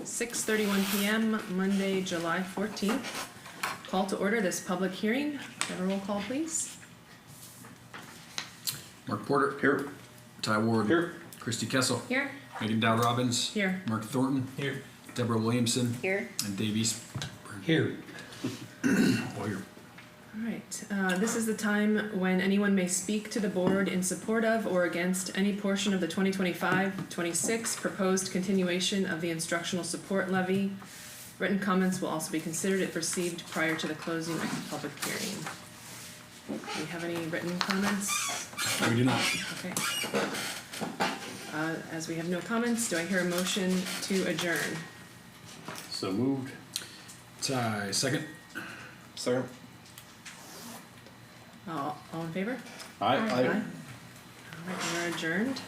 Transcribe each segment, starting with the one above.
6:31 p.m., Monday, July 14th. Call to order this public hearing. Have a roll call, please. Mark Porter. Here. Ty Ward. Here. Christy Kessel. Here. Megan Dow Robbins. Here. Mark Thornton. Here. Deborah Williamson. Here. And Dave East. Here. All here. All right. This is the time when anyone may speak to the board in support of or against any portion of the 2025-26 proposed continuation of the instructional support levy. Written comments will also be considered if received prior to the closing of the public hearing. Do we have any written comments? We do not. Okay. As we have no comments, do I hear a motion to adjourn? So moved. Ty, second. Second. All in favor? Aye. All right, we're adjourned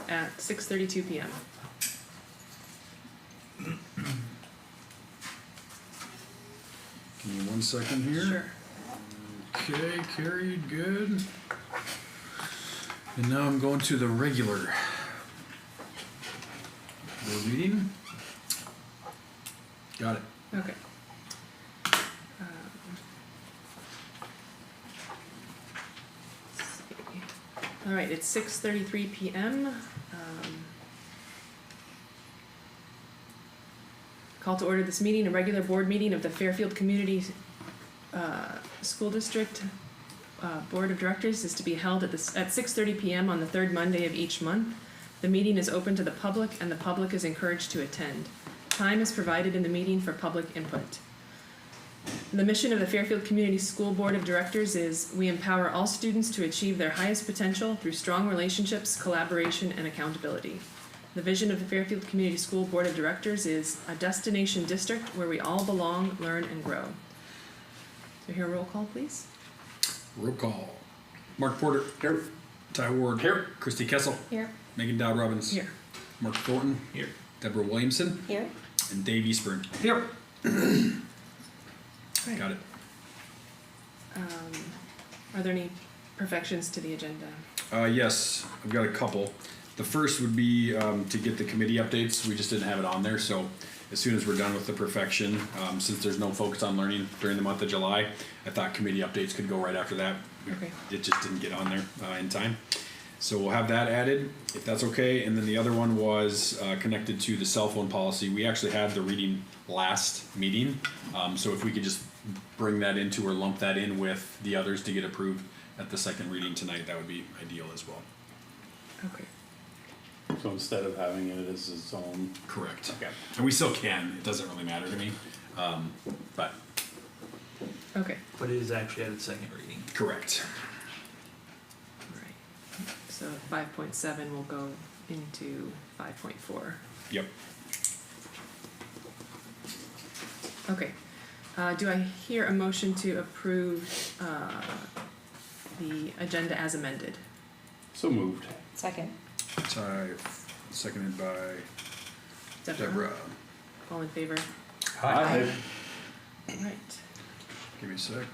at 6:32 p.m. Give me 1 second here. Sure. Okay, carried, good. And now I'm going to the regular board meeting. Got it. Okay. Let's see. All right, it's 6:33 p.m. Call to order this meeting, a regular board meeting of the Fairfield Community School District Board of Directors is to be held at 6:30 p.m. on the third Monday of each month. The meeting is open to the public and the public is encouraged to attend. Time is provided in the meeting for public input. The mission of the Fairfield Community School Board of Directors is we empower all students to achieve their highest potential through strong relationships, collaboration, and accountability. The vision of the Fairfield Community School Board of Directors is a destination district where we all belong, learn, and grow. So here, roll call, please. Roll call. Mark Porter. Here. Ty Ward. Here. Christy Kessel. Here. Megan Dow Robbins. Here. Mark Thornton. Here. Deborah Williamson. Here. And Dave Eastburn. Here. Right. Got it. Are there any perfections to the agenda? Yes, I've got a couple. The first would be to get the committee updates. We just didn't have it on there, so as soon as we're done with the perfection, since there's no focus on learning during the month of July, I thought committee updates could go right after that. Okay. It just didn't get on there in time. So we'll have that added, if that's okay. And then the other one was connected to the cell phone policy. We actually had the reading last meeting, so if we could just bring that into or lump that in with the others to get approved at the second reading tonight, that would be ideal as well. Okay. So instead of having it as its own. Correct. Okay. And we still can. It doesn't really matter to me. But Okay. But it is actually at its second reading. correct. All right. So 5.7 will go into 5.4. Yep. Okay. Do I hear a motion to approve the agenda as amended? So moved. Second. Ty, seconded by Deborah. All in favor? Aye. All right. Give me a sec.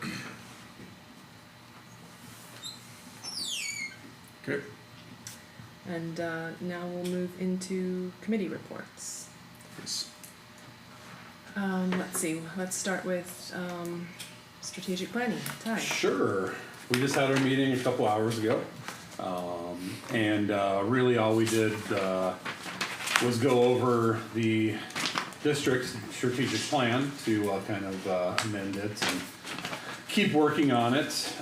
Okay. And now we'll move into committee reports. Yes. Let's see. Let's start with strategic planning. Ty. Sure. We just had our meeting a couple hours ago. And really all we did was go over the district's strategic plan to kind of amend it and keep working on it.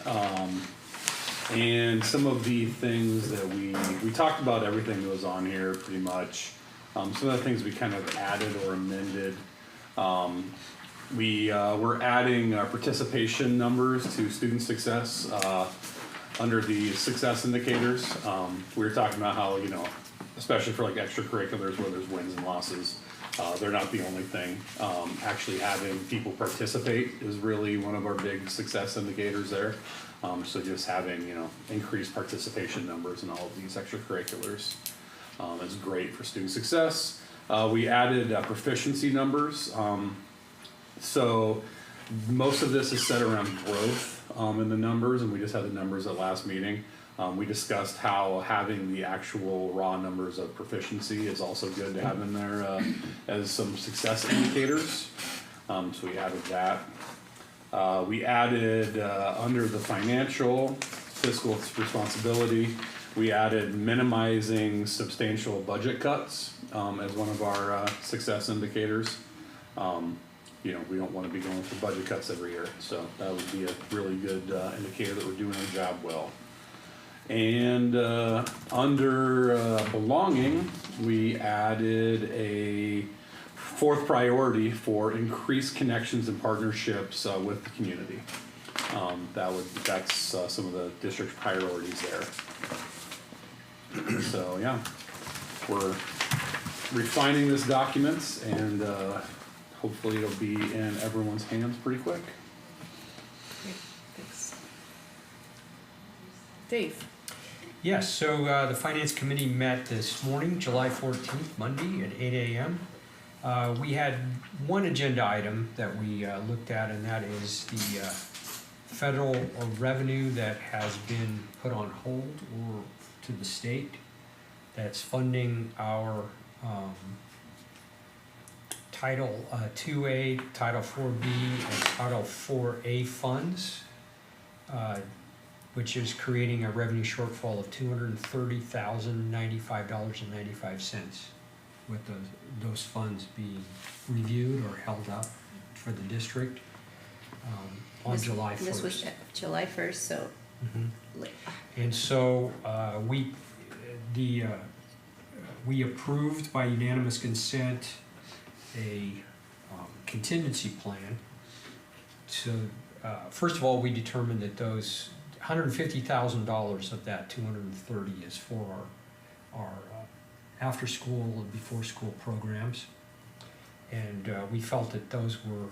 And some of the things that we talked about, everything that was on here pretty much. Some of the things we kind of added or amended. We're adding participation numbers to student success under the success indicators. We were talking about how, especially for like extracurriculars where there's wins and losses, they're not the only thing. Actually having people participate is really one of our big success indicators there. So just having, increased participation numbers in all of these extracurriculars is great for student success. We added proficiency numbers. So most of this is set around growth in the numbers, and we just had the numbers at last meeting. We discussed how having the actual raw numbers of proficiency is also good to have in there as some success indicators. So we added that. We added under the financial fiscal responsibility, we added minimizing substantial budget cuts as one of our success indicators. You know, we don't want to be going for budget cuts every year, so that would be a really good indicator that we're doing our job well. And under belonging, we added a fourth priority for increased connections and partnerships with the community. That's some of the district's priorities there. So yeah, we're refining this document, and hopefully it'll be in everyone's hands pretty quick. Great, thanks. Dave? Yes, so the Finance Committee met this morning, July 14th, Monday at 8 a.m. We had one agenda item that we looked at, and that is the federal revenue that has been put on hold or to the state that's funding our Title 2A, Title 4B, and Title 4A funds, which is creating a revenue shortfall of $230,095.95 with those funds being reviewed or held up for the district on July 1st. This was July 1st, so Mhm. late. And so we approved by unanimous consent a contingency plan. So first of all, we determined that those $150,000 of that 230 is for our after school and before school programs. And we felt that those were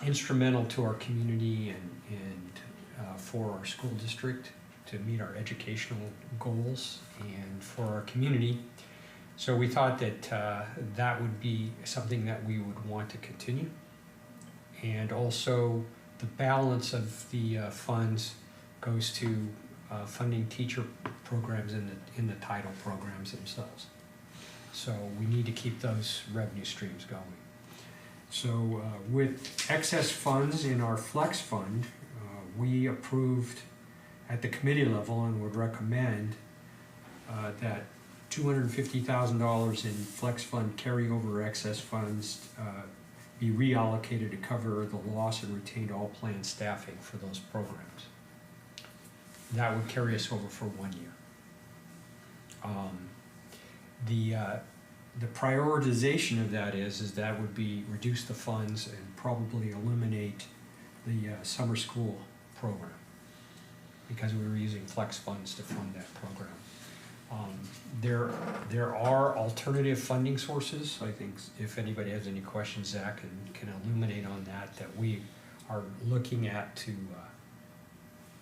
instrumental to our community and for our school district to meet our educational goals and for our community. So we thought that that would be something that we would want to continue. And also the balance of the funds goes to funding teacher programs in the title programs themselves. So we need to keep those revenue streams going. So with excess funds in our flex fund, we approved at the committee level and would recommend that $250,000 in flex fund carryover excess funds be reallocated to cover the loss and retained all plan staffing for those programs. That would carry us over for 1 year. The prioritization of that is that would be reduce the funds and probably eliminate the summer school program because we were using flex funds to fund that program. There are alternative funding sources. I think if anybody has any questions, Zach can illuminate on that we are looking at to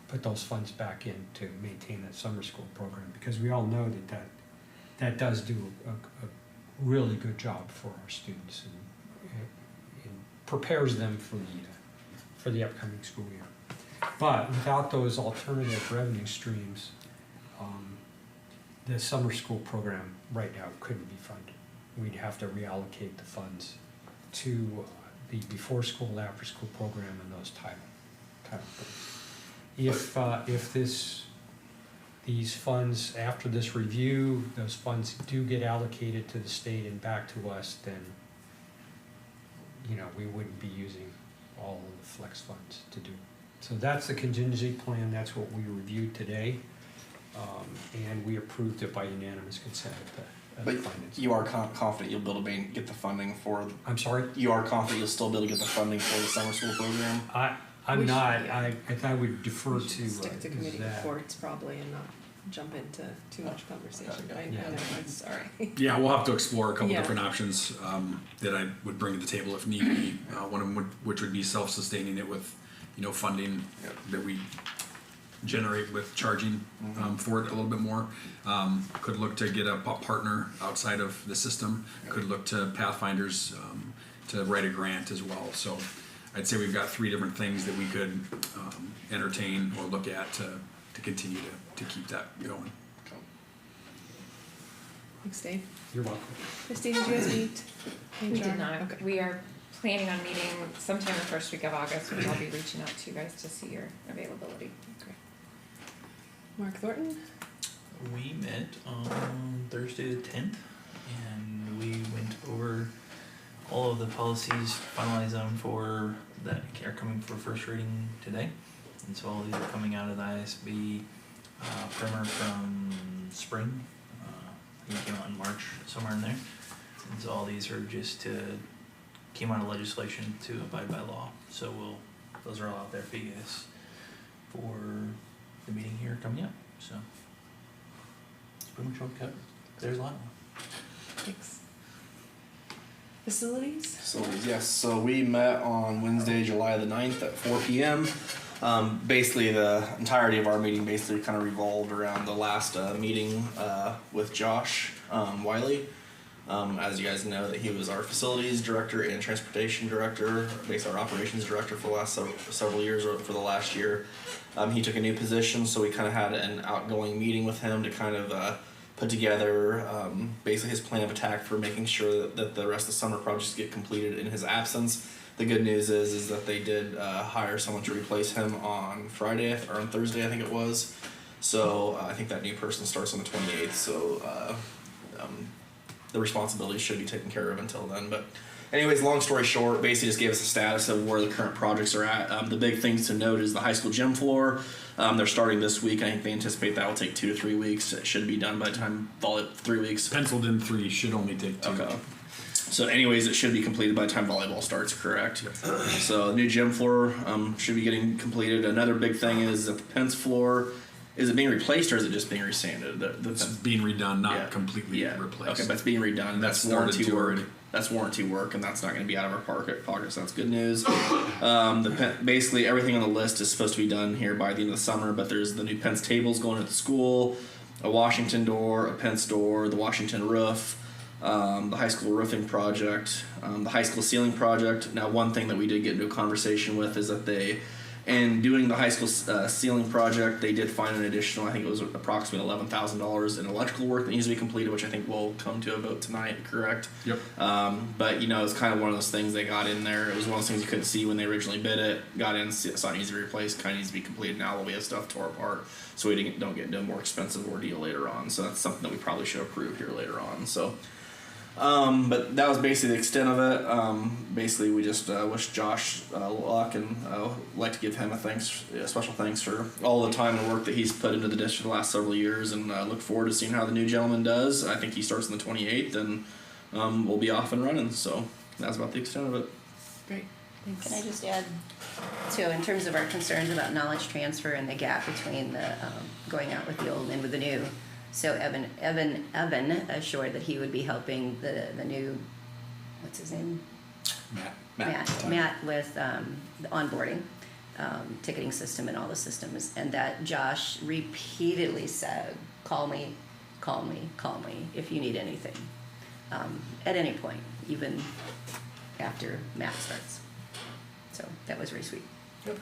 put those funds back in to maintain that summer school program, because we all know that does do a really good job for our students and prepares them for the upcoming school year. But without those alternative revenue streams, the summer school program right now couldn't be funded. We'd have to reallocate the funds to the before school, after school program and those title things. If these funds, after this review, those funds do get allocated to the state and back to us, then we wouldn't be using all of the flex funds to do. So that's the contingency plan. That's what we reviewed today. And we approved it by unanimous consent at the But finance. you are confident you'll be able to get the funding for. I'm sorry? You are confident you'll still be able to get the funding for the summer school program. I'm We should, not. yeah. I would defer We should to stick to committee Zach. reports probably and not jump into too much conversation. I Yeah. know, I'm sorry. Yeah, we'll have to explore a couple Yeah. different options that I would bring to the table if need be. One of them which would be self-sustaining it with, funding Yep. that we generate with charging for it a little bit more. Could look to get a partner outside of the system. Could look to Pathfinders to write a grant as well. So I'd say we've got 3 different things that we could entertain or look at to to continue to keep that going. Thanks, Dave. You're welcome. Christine, did you guys meet? We HR? did not. Okay. We are planning on meeting sometime the first week of August, which I'll be reaching out to you guys to see your availability. Great. Mark Thornton? We met on Thursday the 10th, and we went over all of the policies, finalized them for that are coming for first reading today. And so all these are coming out of the ISB primer from spring. I think it came out in March, somewhere in there. And so all these are just came out of legislation to abide by law. So those are all out there for you guys for the meeting here coming up. So that's pretty much what we covered. There's a lot. Thanks. Facilities? So yes, so we met on Wednesday, July the 9th at 4 p.m. Basically, the entirety of our meeting basically kind of revolved around the last meeting with Josh Wiley. As you guys know, that he was our facilities director and transportation director, basically our operations director for the last several years, or for the last year. He took a new position, so we kind of had an outgoing meeting with him to kind of put together basically his plan of attack for making sure that the rest of the summer projects get completed in his absence. The good news is that they did hire someone to replace him on Friday or on Thursday, I think it was. So I think that new person starts on the 28th. So the responsibilities should be taken care of until then. But anyways, long story short, basically just gave us a status of where the current projects are at. The big things to note is the high school gym floor. They're starting this week. I think they anticipate that will take 2 to 3 weeks. It should be done by the time 3 weeks. Penciled in 3, should only take 2. Okay. So anyways, it should be completed by the time volleyball starts, correct? So the new gym floor should be getting completed. Another big thing is that the Pence floor, is it being replaced or is it just being resanded? It's being redone, not Yeah. completely replaced. Okay, but it's being redone. And That's started warranty to work. already. That's warranty work, and that's not going to be out of our pocket, so that's good news. Basically, everything on the list is supposed to be done here by the end of the summer, but there's the new Pence tables going at the school, a Washington door, a Pence door, the Washington roof, the high school roofing project, the high school ceiling project. Now, one thing that we did get into a conversation with is that in doing the high school ceiling project, they did find an additional, I think it was approximately $11,000 in electrical work that needs to be completed, which I think will come to a vote tonight, correct? Yep. But, it's kind of one of those things they got in there. It was one of those things you couldn't see when they originally bid it. Got in, saw it needs to be replaced, kind of needs to be completed now while we have stuff tore apart. So we don't get into a more expensive ordeal later on. So that's something that we probably should approve here later on. So. But that was basically the extent of it. Basically, we just wish Josh luck, and like to give him a special thanks for all the time and work that he's put into the district the last several years, and look forward to seeing how the new gentleman does. I think he starts on the 28th, and we'll be off and running. So that's about the extent of it. Great. Thanks. Can I just add, too, in terms of our concerns about knowledge transfer and the gap between the going out with the old and with the new. So Evan assured that he would be helping the new, what's his name? Matt with the onboarding, ticketing system and all the systems, and that Josh repeatedly said, call me if you need anything, at any point, even after Matt starts. So that was really sweet. Yep.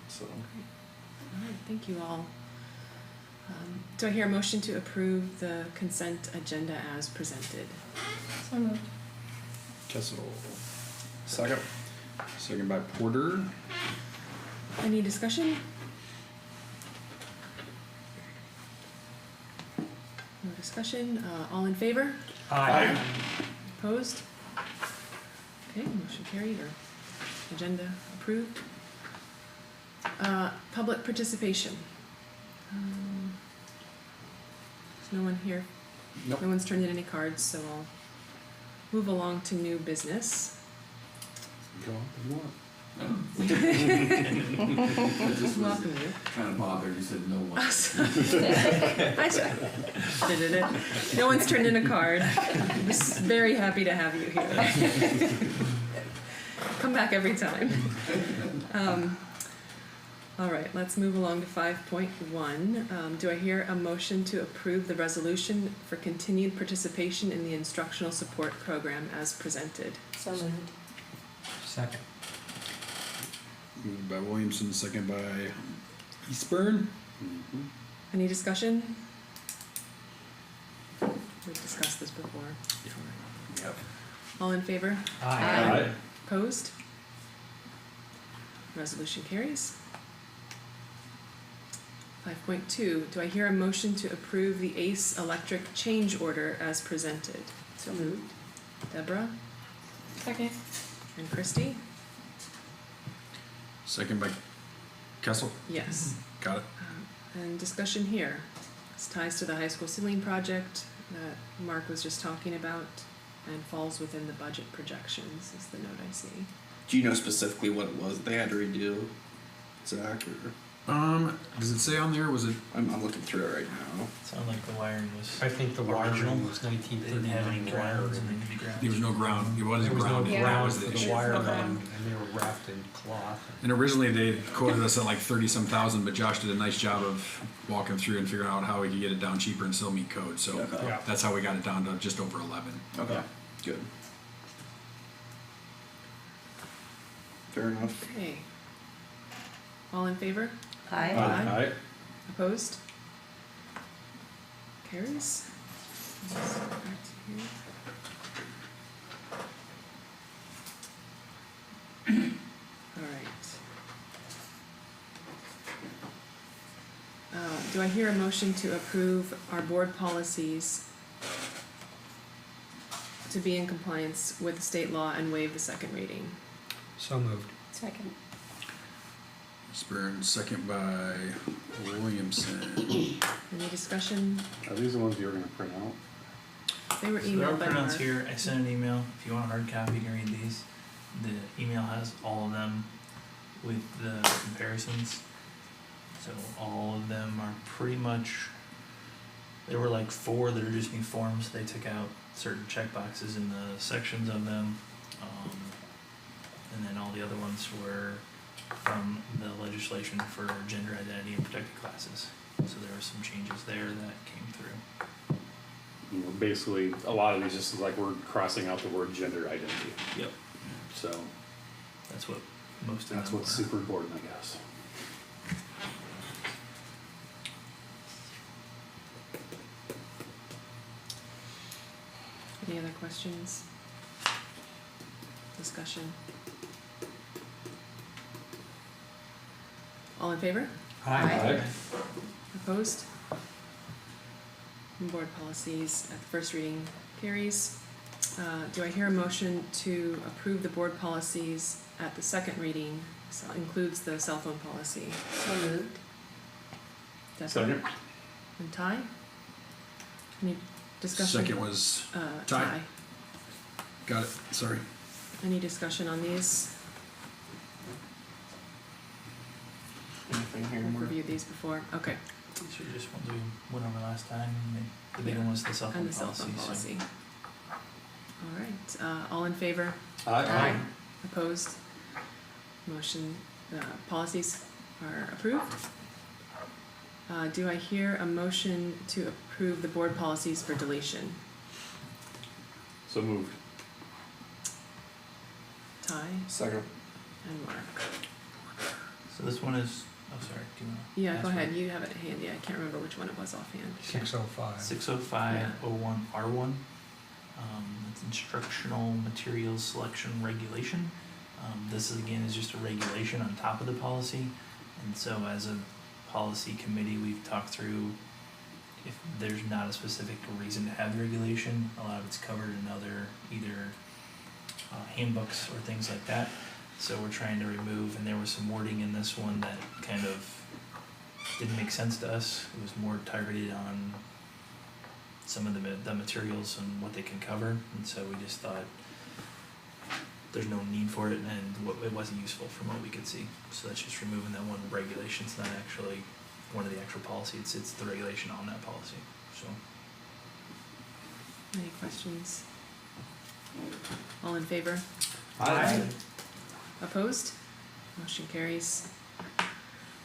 So. All right, thank you all. Do I hear a motion to approve the consent agenda as presented? So moved. Kessel. Second. Second by Porter. Any discussion? No discussion. All in favor? Aye. Opposed? Okay, motion carried or agenda approved. Public participation. There's no one here. Nope. No one's turned in any cards, so I'll move along to new business. Go on if you want. I just was Welcome you. kind of bothered. You said no one. I said. No one's turned in a card. I'm just very happy to have you here. Come back every time. All right, let's move along to 5.1. Do I hear a motion to approve the resolution for continued participation in the instructional support program as presented? So moved. Second. Moved by Williamson, second by Eastburn. Mhm. Any discussion? We've discussed this before. Yep. All in favor? Aye. Opposed? Resolution carries. 5.2, do I hear a motion to approve the ACE Electric change order as presented? So moved. Deborah Second. and Christie? Second by Kessel. Yes. Got it. And discussion here. This ties to the high school ceiling project that Mark was just talking about and falls within the budget projections is the note I see. Do you know specifically what it was they had to redo, Zach? Or Does it say on there? Was it? I'm looking through it right now. Sounded like the wiring was, I think the Original. wiring was they didn't 1939 have any grounds and they wiring. needed grounds. There was no ground. It wasn't There was no grounded. Yeah. That ground was for the the issue. wire Okay. run, and they were wrapped in cloth. And originally they quoted us at like 30-some thousand, but Josh did a nice job of walking through and figuring out how we could get it down cheaper and still meet code. So Okay. Yeah. that's how we got it down to just over 11. Okay. Good. Fair enough. Okay. All in favor? Aye. Aye. Opposed? Carries. Let's go back to here. All right. Do I hear a motion to approve our board policies to be in compliance with state law and waive the second reading? So moved. Second. Spurn, second by Williamson. Any discussion? Are these the ones you were gonna print out? They were So there are emailed by printouts Mark. here. I sent an email. If you want a hard copy, you can read these. The email has all of them with the comparisons. So all of them are pretty much. There were like 4 that are just new forms. They took out certain checkboxes in the sections of them, and then all the other ones were from the legislation for gender identity and protected classes. So there were some changes there that came through. You know, basically, a lot of these just like we're crossing out the word gender identity. Yep. So That's what most of that's them what's were. super important, I guess. Any other questions? Discussion? All in favor? Aye. Opposed? Board policies at the first reading carries. Do I hear a motion to approve the board policies at the second reading? So includes the cell phone policy. So moved. Deborah Second. and Ty? Any discussion? Second was, Ty. Ty. Got it, sorry. Any discussion on these? Anything here, We've Mark? reviewed these before. Okay. These are just ones we went over last time, and the big one was the cell phone And the cell policy. phone so- policy. All right, all in favor? Aye. Opposed? Motion, policies are approved. Do I hear a motion to approve the board policies for deletion? So moved. Ty Second. and Mark. So this one is, oh, sorry, do you want to? Yeah, go ahead, you have it handy, I can't remember which one it was offhand. 605. 60501R1. It's instructional materials selection regulation. This is, again, is just a regulation on top of the policy. And so as a policy committee, we've talked through if there's not a specific reason to have the regulation, a lot of it's covered in other either handbooks or things like that. So we're trying to remove, and there was some wording in this one that kind of didn't make sense to us. It was more targeted on some of the materials and what they can cover, and so we just thought there's no need for it, and it wasn't useful from what we could see. So that's just removing that one regulation. It's not actually one of the actual policies. It's the regulation on that policy. So Any questions? All in favor? Aye. Opposed? Motion carries.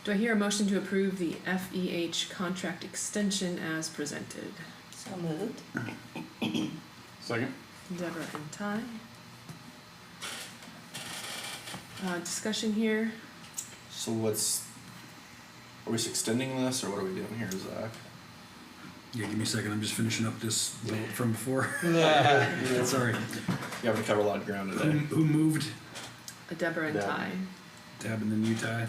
Do I hear a motion to approve the FEH contract extension as presented? So moved. Second. Deborah and Ty. Discussion here. So what's Are we just extending this, or what are we doing here, Zach? Yeah, give me a second. I'm just finishing up this vote from before. Yeah, sorry. You have to cover a lot of ground today. Who moved? Deborah and Deb. Ty. Tab and then you, Ty.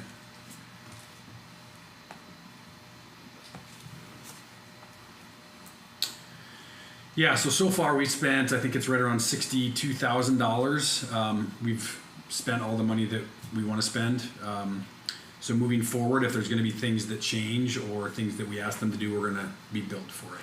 Yeah, so far we spent, I think it's right around $62,000. We've spent all the money that we want to spend. So moving forward, if there's going to be things that change or things that we ask them to do, we're going to be billed for it.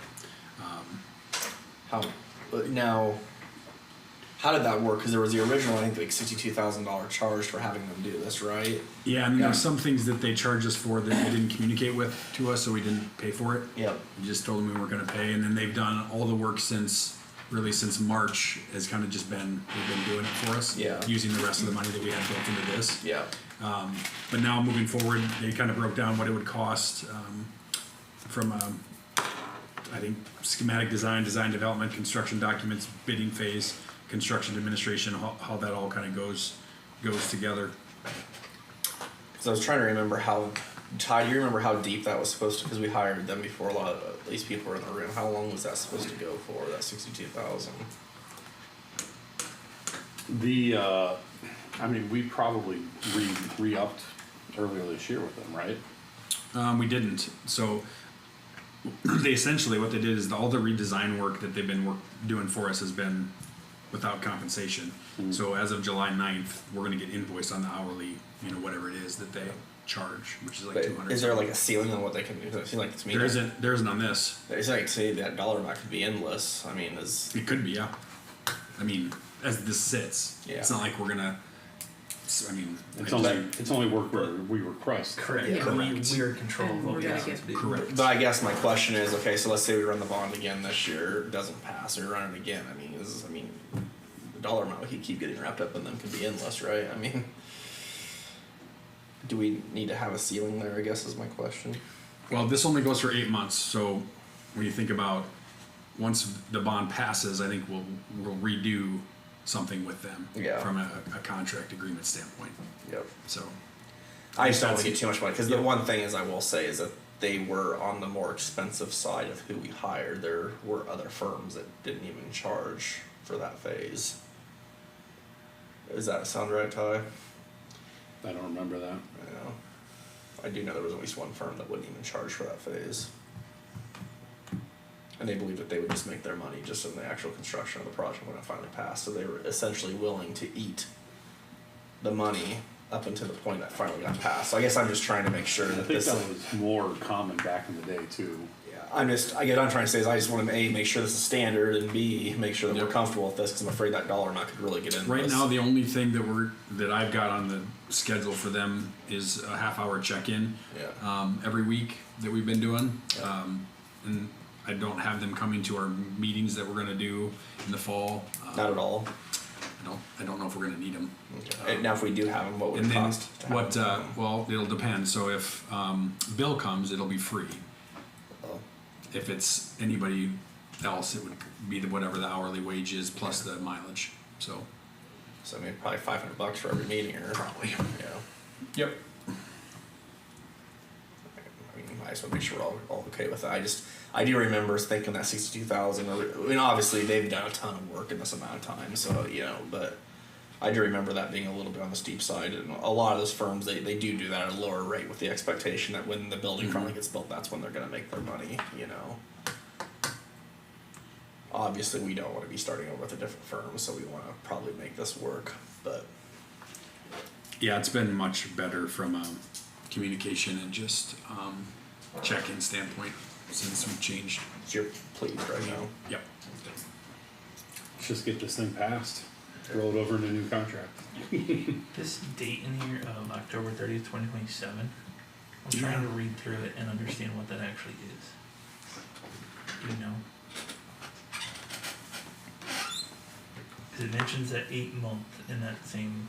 How did that work? Because there was the original, I think, like $62,000 charge for having them do this, right? Yeah, and there's some things that they charged us for that they didn't communicate with to us, so we didn't pay for it. Yep. We just told them we weren't going to pay, and then they've done all the work since March. Has kind of just been they've been doing it for us. Yeah. Using the rest of the money that we had built into this. Yeah. But now moving forward, they kind of broke down what it would cost from I think schematic design, design development, construction documents, bidding phase, construction administration, how that all kind of goes together. Because I was trying to remember Ty, do you remember how deep that was supposed to? Because we hired them before a lot of these people were in the room. How long was that supposed to go for? That 62,000. I mean, we probably re-upped earlier this year with them, right? We didn't. So they essentially what they did is all the redesign work that they've been doing for us has been without compensation. Mm-hmm. So as of July 9th, we're going to get invoiced on the hourly, whatever it is that they charge, which is like But 200. is there like a ceiling on what they can do? It seems like it's There isn't on this. It's like say that dollar amount could be endless. I mean, It could be, yeah. I mean, as this sits, Yeah. it's not like we're gonna. I mean, It's only work where we request. Correct. Yeah. We are in control of And what we're we gonna ask them get- to do. correct. but I guess my question is, okay, so let's say we run the bond again this year, it doesn't pass, or we run it again. I mean, the dollar amount we could keep getting wrapped up in them could be endless, right? I mean, do we need to have a ceiling there? I guess is my question. Well, this only goes for 8 months, so when you think about once the bond passes, I think we'll redo something with them Yeah. from a contract agreement standpoint. Yep. So I just don't want to get too much money because the one thing is I will say is that they were on the more expensive side of who we hired. There were other firms that didn't even charge for that phase. Does that sound right, Ty? I don't remember that. I know. I do know there was at least one firm that wouldn't even charge for that phase. And they believed that they would just make their money just in the actual construction of the project when it finally passed. So they were essentially willing to eat the money up until the point that finally got passed. So I guess I'm just trying to make sure I that think this. that was more common back in the day too. Yeah, I guess what I'm trying to say is I just want to A, make sure this is standard, and B, make sure that Yep. we're comfortable with this because I'm afraid that dollar amount could really get into right this. now, the only thing that I've got on the schedule for them is a half-hour check-in Yeah. every week that we've been doing, Yeah. and I don't have them coming to our meetings that we're going to do in the fall. Not at all. I don't know if we're going to need them. Okay. And now, if we do have them, what would And it then cost? To have what? them? Well, it'll depend. So if Bill comes, it'll be free. Oh. If it's anybody else, it would be whatever the hourly wage is plus the mileage. So So I mean, probably $500 for every meeting, or probably. Yeah. Yep. I mean, I just want to make sure we're all okay with that. I do remember thinking that 62,000. I mean, obviously they've done a ton of work in this amount of time, so but I do remember that being a little bit on the steep side. And a lot of those firms they do that at a lower rate with the expectation that when the building finally gets built, that's when they're going to make their money. Obviously, we don't want to be starting over with a different firm, so we want to probably make this work. But Yeah, it's been much better from a communication and just check-in standpoint since we changed. you're pleased right now. Yep. Let's just get this thing passed. Roll it over into a new contract. This date in here of October 30th, 2027, I'm trying to read through it and understand what that actually is. Do you know? Because it mentions that 8-month in that same.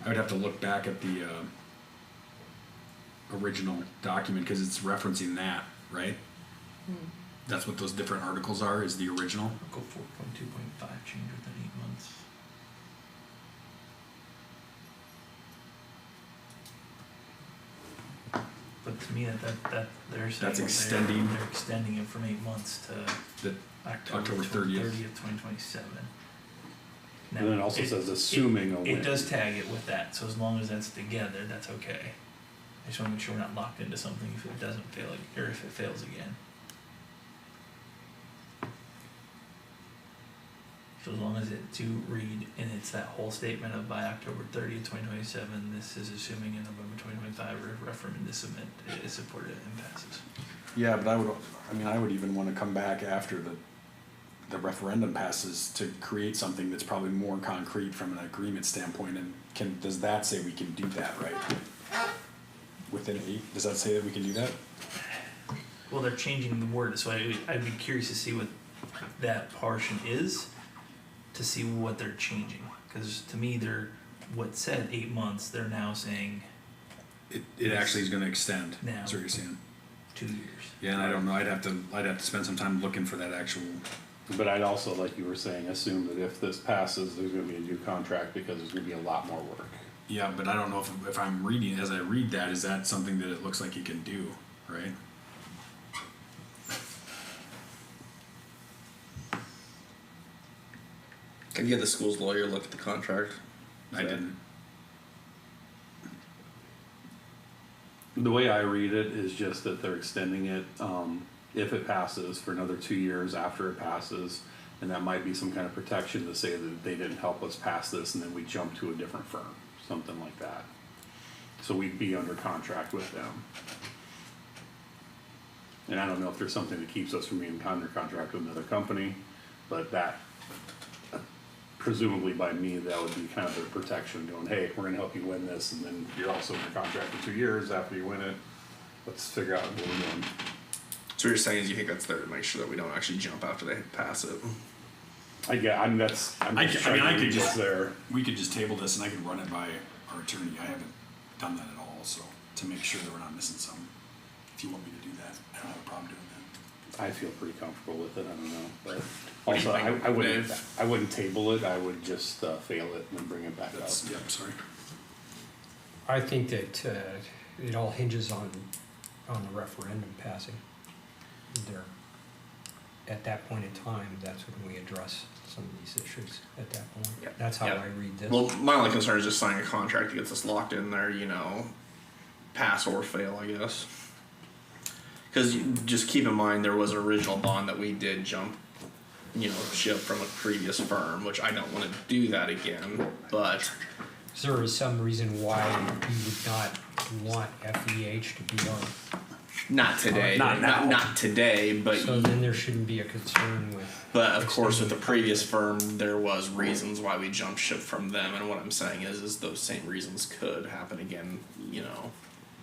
I would have to look back at the original document because it's referencing that, right? That's what those different articles are, is the original. Article 4.2.5 change within 8 months. but to me, that they're saying That's they're extending it from 8 months to The October 30th. 2027. And then it also says assuming a win. It does tag it with that, so as long as that's together, that's okay. I just wanna make sure we're not locked into something if it doesn't fail, or if it fails again. So as long as it do read, and it's that whole statement of by October 2027, this is assuming in November 2025, referendum is supported and passes. Yeah, but I would even wanna come back after the referendum passes to create something that's probably more concrete from an agreement standpoint, and does that say we can do that, right? Within 8, does that say that we can do that? Well, they're changing the word, so I'd be curious to see what that portion is, to see what they're changing. Because to me, what said 8 months, they're now saying It actually is gonna extend, Now. that's what you're saying. 2 years. Yeah, and I don't know, I'd have to spend some time looking for that actual, But I'd also, like you were saying, assume that if this passes, there's gonna be a new contract because there's gonna be a lot more work. yeah, but I don't know if I'm reading, as I read that, is that something that it looks like you can do, right? Can you get the school's lawyer look at the contract? I didn't. The way I read it is just that they're extending it, if it passes, for another 2 years after it passes. And that might be some kind of protection to say that they didn't help us pass this and then we jump to a different firm, something like that. So we'd be under contract with them. And I don't know if there's something that keeps us from being under contract with another company, but that, presumably by me, that would be kind of their protection, going, hey, we're gonna help you win this, and then you're also under contract for 2 years after you win it. Let's figure out what we're doing. So what you're saying is you think that's there to make sure that we don't actually jump after they pass it? I'm just I trying could to read what's just, there. we could just table this and I could run it by our attorney, I haven't done that at all, so, to make sure that we're not missing something. If you want me to do that, I don't have a problem doing that. I feel pretty comfortable with it, I don't know, but What do you also, think, I wouldn't table it, I would just, fail it and then bring it back up. That's, yeah, I'm sorry. I think that it all hinges on the referendum passing. There, at that point in time, that's when we address some of these issues at that point. Yeah. That's how Yeah. I read this. Well, my only concern is just signing a contract that gets us locked in there, pass or fail, I guess. Because just keep in mind, there was an original bond that we did jump, ship from a previous firm, which I don't want to do that again, but Is there some reason why you would not want FEH to be on? not today. Not now. Not today, but So then there shouldn't be a concern with. But of course, with the extending previous firm, there was reasons why we jumped ship from them, and what I'm saying is those same reasons could happen again.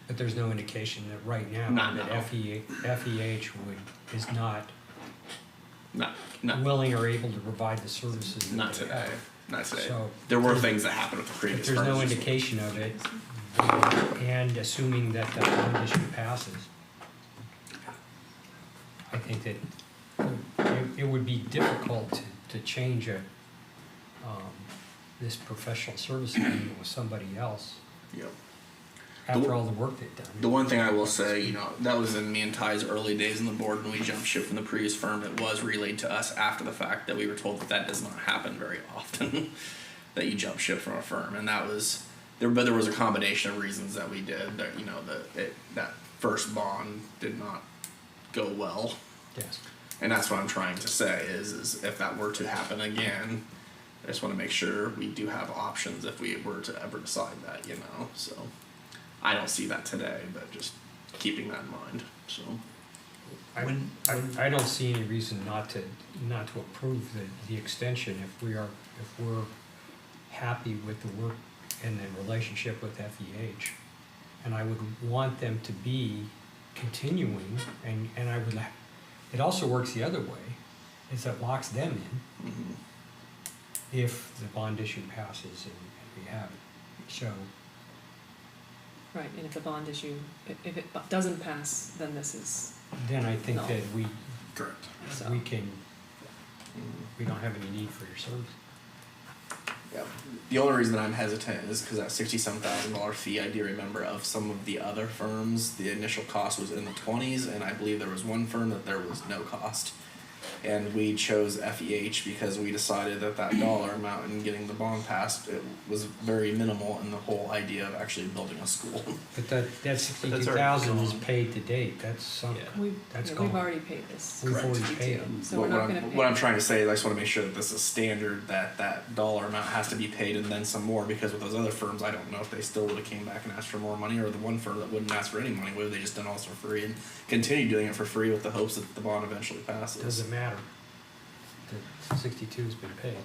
But there's no indication that right now Not that now. FEH is not Not willing or able to provide the services that not they today. have. Not today. So There were things that happened with the if previous there's no firms. indication of it, and assuming that the bond issue passes, I think that it would be difficult to change this professional service agreement with somebody else Yep. after all the work they've done. The one thing I will say, that was in me and Ty's early days in the board when we jumped ship from the previous firm. It was relayed to us after the fact that we were told that does not happen very often, that you jump ship from a firm, and that was there. But there was a combination of reasons that we did. That that first bond did not go well, Yes. and that's what I'm trying to say is if that were to happen again, I just want to make sure we do have options if we were to ever decide that, so. I don't see that today, but just keeping that in mind. So I don't see any reason not to approve the extension if we're happy with the work and the relationship with FEH. And I would want them to be continuing, and it also works the other way, is that locks them in if the bond issue passes and we have it. So Right, and if the bond issue, if it doesn't pass, then this is, then I think No. that we Correct. so. don't have any need for your service. Yeah. The only reason that I'm hesitant is because that $67,000 fee, I do remember of some of the other firms, the initial cost was in the 20s, and I believe there was one firm that there was no cost. And we chose FEH because we decided that that dollar amount and getting the bond passed, it was very minimal in the whole idea of actually building a school. But that already 62,000 is gone. paid to date, that's some, Yeah. We've, That's we've gone. already paid this. We've already 62, paid them. So But we're not gonna pay. what I'm trying to say is I just want to make sure that this is standard, that that dollar amount has to be paid and then some more, because with those other firms, I don't know if they still would have came back and asked for more money, or the one firm that wouldn't ask for any money, would have they just done all this for free and continue doing it for free with the hopes that the bond eventually passes. doesn't matter. The 62's been paid.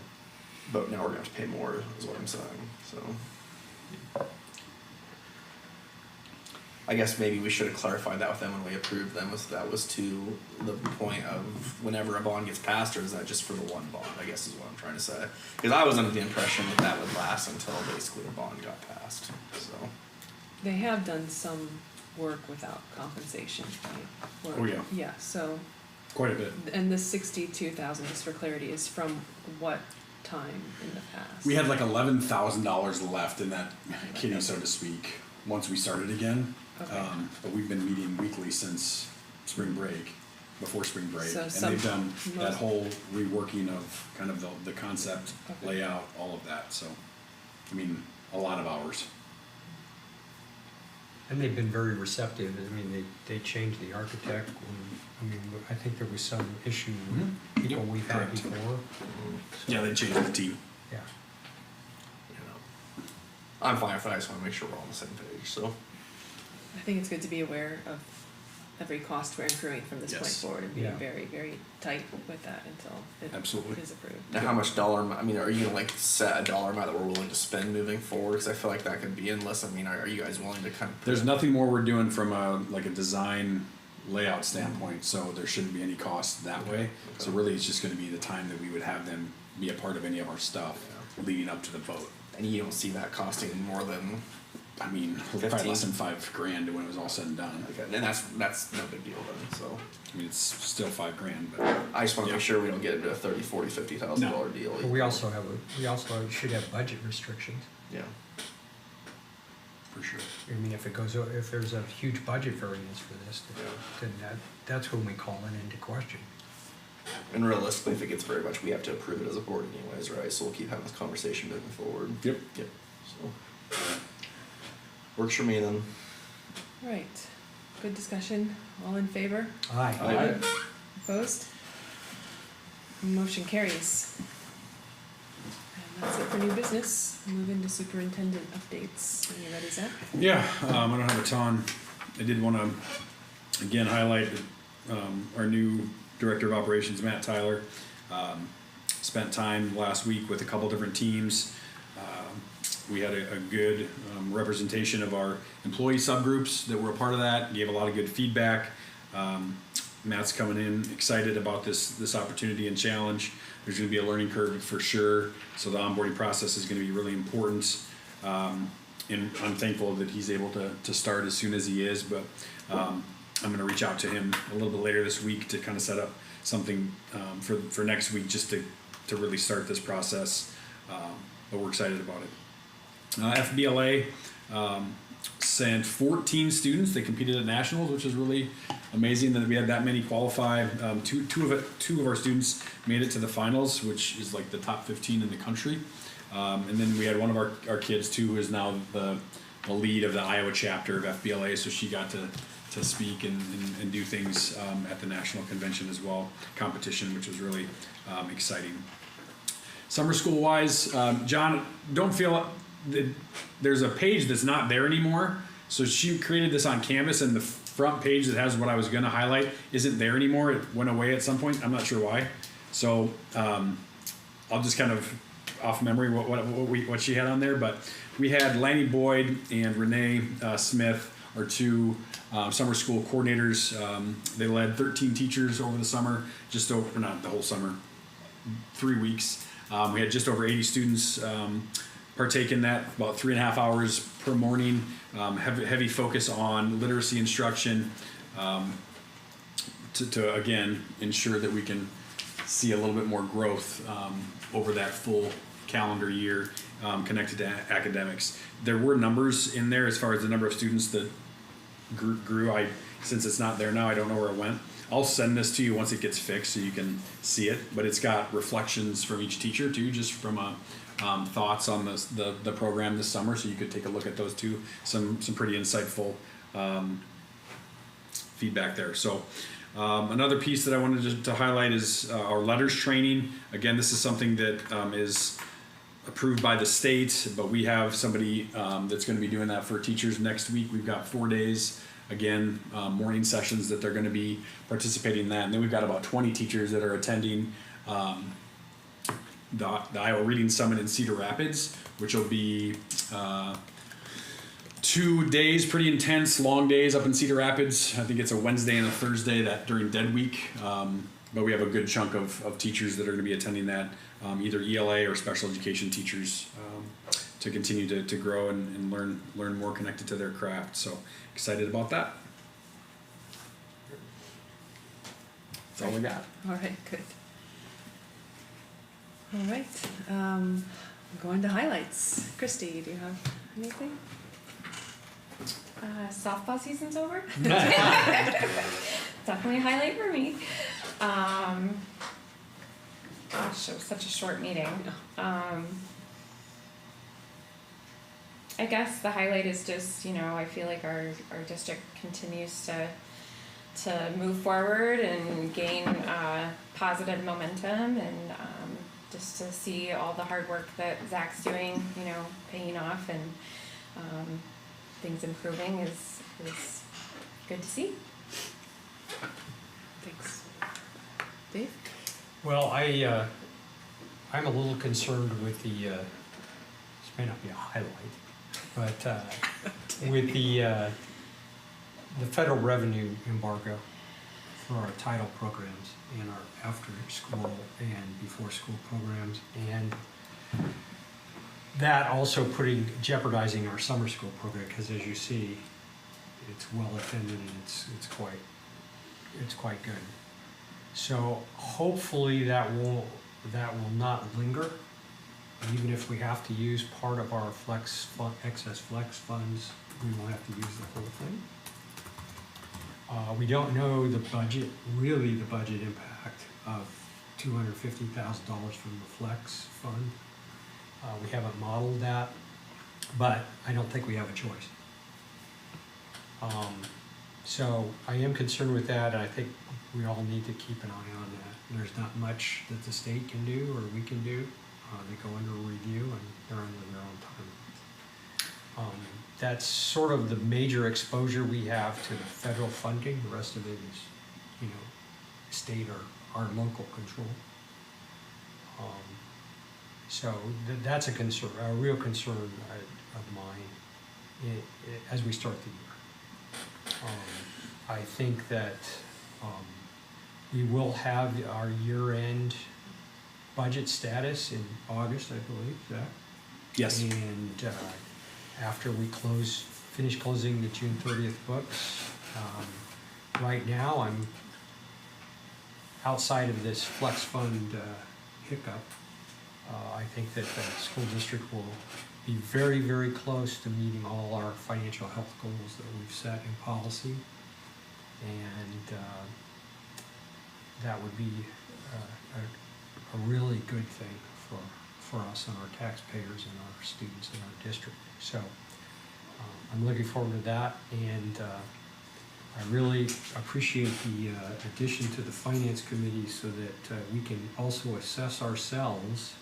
But now we're gonna have to pay more, is what I'm saying, so. I guess maybe we should have clarified that with them when we approved them, was that was to the point of whenever a bond gets passed, or is that just for the one bond, I guess is what I'm trying to say. Cause I was under the impression that that would last until basically a bond got passed, so. They have done some work without compensation, right? Oh, yeah. Yeah, so, Quite a bit. and this 62,000, just for clarity, is from what time in the past? We had like $11,000 left in that kitty, so to speak, once we started again. Okay. But we've been meeting weekly since spring break, before spring break. So And some- they've done that most- whole reworking of kind of the concept, Okay. layout, all of that, so, I mean, a lot of hours. And they've been very receptive, I mean, they changed the architect, I mean, I think there was some issue with people Yep, we've had correct. before, Yeah, they changed the team. yeah. You know, I'm fine with it, I just wanna make sure we're all on the same page, so. I think it's good to be aware of every cost we're incurring from this point Yes. forward and being Yeah. very, very tight with that until it Absolutely. is approved. Now, how much dollar amount, I mean, are you gonna like set a dollar amount that we're willing to spend moving forward? Cause I feel like that could be endless, I mean, are you guys willing to kind of? There's nothing more we're doing from a, like a design layout standpoint, so there shouldn't be any cost that way. So really, it's just gonna be the time that we would have them be a part of any of our stuff leading up to the vote. And you don't see that costing more than, I mean, probably 15. less than $5,000 when it was all said and done. okay, and that's no big deal then, so. I mean, it's still $5,000, but I just wanna Yeah. make sure we don't get into a $30, $40, $50,000 deal. But we also should have budget restrictions. Yeah, for sure. I mean, if there's a huge budget variance for this, then that's when we call it into question. and realistically, if it gets very much, we have to approve it as a board anyways, right? So we'll keep having this conversation moving forward. Yep. Yep, so. Works for me then. Right, good discussion, all in favor, Aye. opposed? Motion carries. And that's it for new business, move into superintendent updates, are you ready, Zach? Yeah, I don't have a ton. I did want to again highlight our new director of operations, Matt Tyler. Spent time last week with a couple different teams. We had a good representation of our employee subgroups that were a part of that. Gave a lot of good feedback. Matt's coming in excited about this opportunity and challenge. There's going to be a learning curve for sure, so the onboarding process is going to be really important. And I'm thankful that he's able to start as soon as he is, but I'm going to reach out to him a little bit later this week to kind of set up something for next week just to really start this process. But we're excited about it. FBLA sent 14 students. They competed at nationals, which is really amazing that we had that many qualify. Two of our students made it to the finals, which is like the top 15 in the country. And then we had one of our kids too, who is now the lead of the Iowa chapter of FBLA. So she got to speak and do things at the national convention as well, competition, which was really exciting. Summer school wise, John, don't feel that there's a page that's not there anymore. So she created this on Canvas, and the front page that has what I was going to highlight isn't there anymore. It went away at some point. I'm not sure why. So I'll just kind of off memory what she had on there. But we had Lanny Boyd and Renee Smith, our two summer school coordinators. They led 13 teachers over the summer, not the whole summer, 3 weeks. We had just over 80 students partake in that, about 3.5 hours per morning. Heavy focus on literacy instruction to again ensure that we can see a little bit more growth over that full calendar year connected to academics. There were numbers in there as far as the number of students that grew. Since it's not there now, I don't know where it went. I'll send this to you once it gets fixed so you can see it, but it's got reflections from each teacher too, just from thoughts on the program this summer, so you could take a look at those too. Some pretty insightful feedback there. So another piece that I wanted to highlight is our letters training. Again, this is something that is approved by the state, but we have somebody that's going to be doing that for teachers next week. We've got 4 days, again, morning sessions that they're going to be participating in that. And then we've got about 20 teachers that are attending the Iowa Reading Summit in Cedar Rapids, which will be 2 days, pretty intense, long days up in Cedar Rapids. I think it's a Wednesday and a Thursday that during Dead Week. But we have a good chunk of teachers that are going to be attending that, either ELA or special education teachers, to continue to grow and learn more connected to their craft. So excited about that. That's all we got. All right, good. All right, going to highlights. Christy, do you have anything? Softball season's over. Definitely a highlight for me. Gosh, it was such a short meeting. I guess the highlight is just, I feel like our district continues to move forward and gain positive momentum, and just to see all the hard work that Zach's doing, paying off, and things improving is good to see. Thanks. Dave? Well, I'm a little concerned with this may not be a highlight, but with the federal revenue embargo for our title programs and our after school and before school programs, and that also jeopardizing our summer school program, because as you see, it's well attended and it's quite good. So hopefully that will not linger, even if we have to use part of our excess flex funds. We won't have to use the whole thing. We don't know the budget impact of $250,000 from the flex fund. We haven't modeled that, but I don't think we have a choice. So I am concerned with that, and I think we all need to keep an eye on that. There's not much that the state can do or we can do. They go under review and they're under their own time. That's sort of the major exposure we have to federal funding. The rest of it is, state or our local control. So that's a concern, a real concern of mine as we start the year. I think that we will have our year-end budget status in August, I believe, Zach? Yes. And after we finish closing the June 30th books, right now I'm outside of this flex fund hiccup. I think that the school district will be very, very close to meeting all our financial health goals that we've set in policy, and that would be a really good thing for us and our taxpayers and our students in our district. So I'm looking forward to that, and I really appreciate the addition to the Finance Committee so that we can also assess ourselves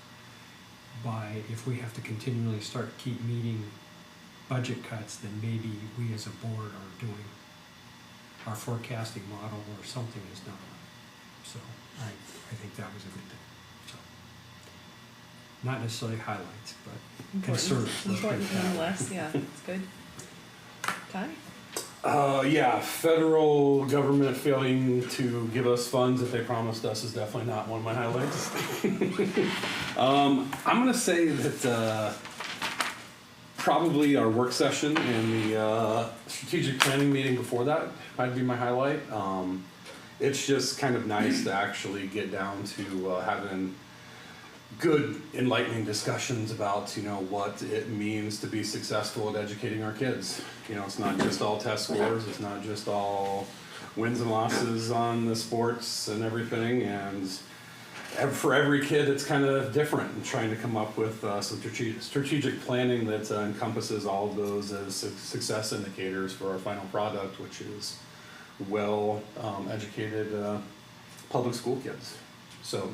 by, if we have to continually keep meeting budget cuts, then maybe we as a board are doing our forecasting model or something is not right. So I think that was a good thing. So not necessarily highlights, but concerns. Important nonetheless, yeah, it's good. Ty? Yeah, federal government failing to give us funds that they promised us is definitely not one of my highlights. I'm gonna say that probably our work session and the strategic planning meeting before that might be my highlight. It's just kind of nice to actually get down to having good enlightening discussions about, what it means to be successful at educating our kids. It's not just all test scores, it's not just all wins and losses on the sports and everything, and for every kid it's kind of different, and trying to come up with some strategic planning that encompasses all of those as success indicators for our final product, which is well educated public school kids. So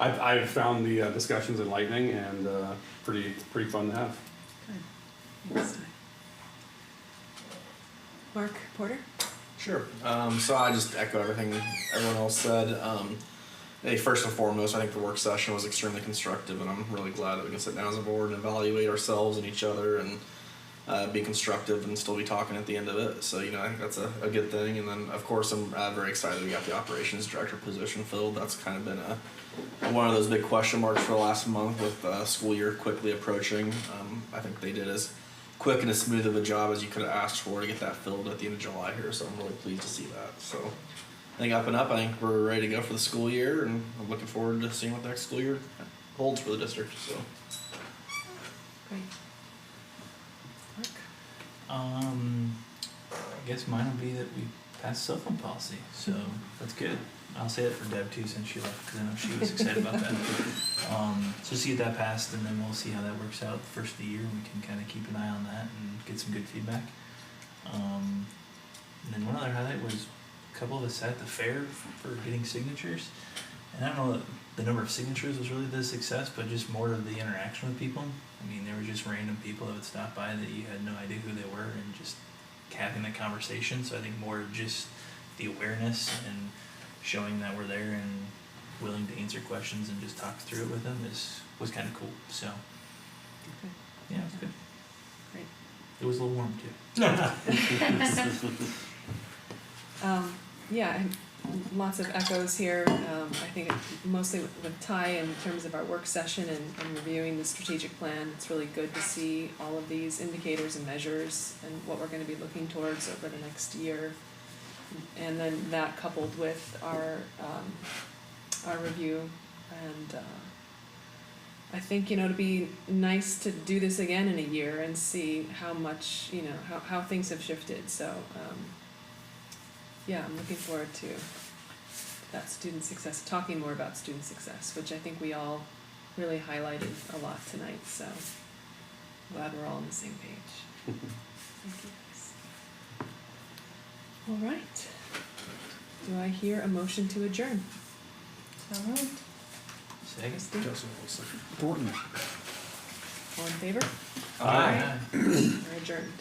I've found the discussions enlightening and pretty fun to have. Thanks, Ty. Mark Porter? Sure. So I just echo everything everyone else said. Hey, first and foremost, I think the work session was extremely constructive, and I'm really glad that we can sit down as a board and evaluate ourselves and each other and be constructive and still be talking at the end of it. So, I think that's a good thing. And then, of course, I'm very excited we got the operations director position filled. That's kind of been one of those big question marks for the last month with school year quickly approaching. I think they did as quick and as smooth of a job as you could have asked for to get that filled at the end of July here. So I'm really pleased to see that. So I think up and up, I think we're ready to go for the school year, and I'm looking forward to seeing what the next school year holds for the district. So. Great. Mark? I guess mine will be that we passed cell phone policy, so that's good. I'll say that for Deb too, since she left, because I know she was excited about that. So just to get that passed, and then we'll see how that works out the first of the year, and we can kind of keep an eye on that and get some good feedback. And then one other highlight was a couple of us at the fair for getting signatures. And I don't know that the number of signatures was really the success, but just more of the interaction with people. I mean, there were just random people that would stop by that you had no idea who they were, and just having that conversation. So I think more just the awareness and showing that we're there and willing to answer questions and just talk through it with them was kind of cool. So Okay. yeah, it was good. Great. It was a little warm too. Yeah, lots of echoes here. I think mostly with Ty in terms of our work session and reviewing the strategic plan. It's really good to see all of these indicators and measures and what we're going to be looking towards over the next year. And then that coupled with our review, and I think it'd be nice to do this again in a year and see how much how things have shifted. So yeah, I'm looking forward to that student success, talking more about student success, which I think we all really highlighted a lot tonight. So glad we're all on the same page. Thank you guys. All right. Do I hear a motion to adjourn? Second. Thornton. All in favor? Aye. We're adjourned.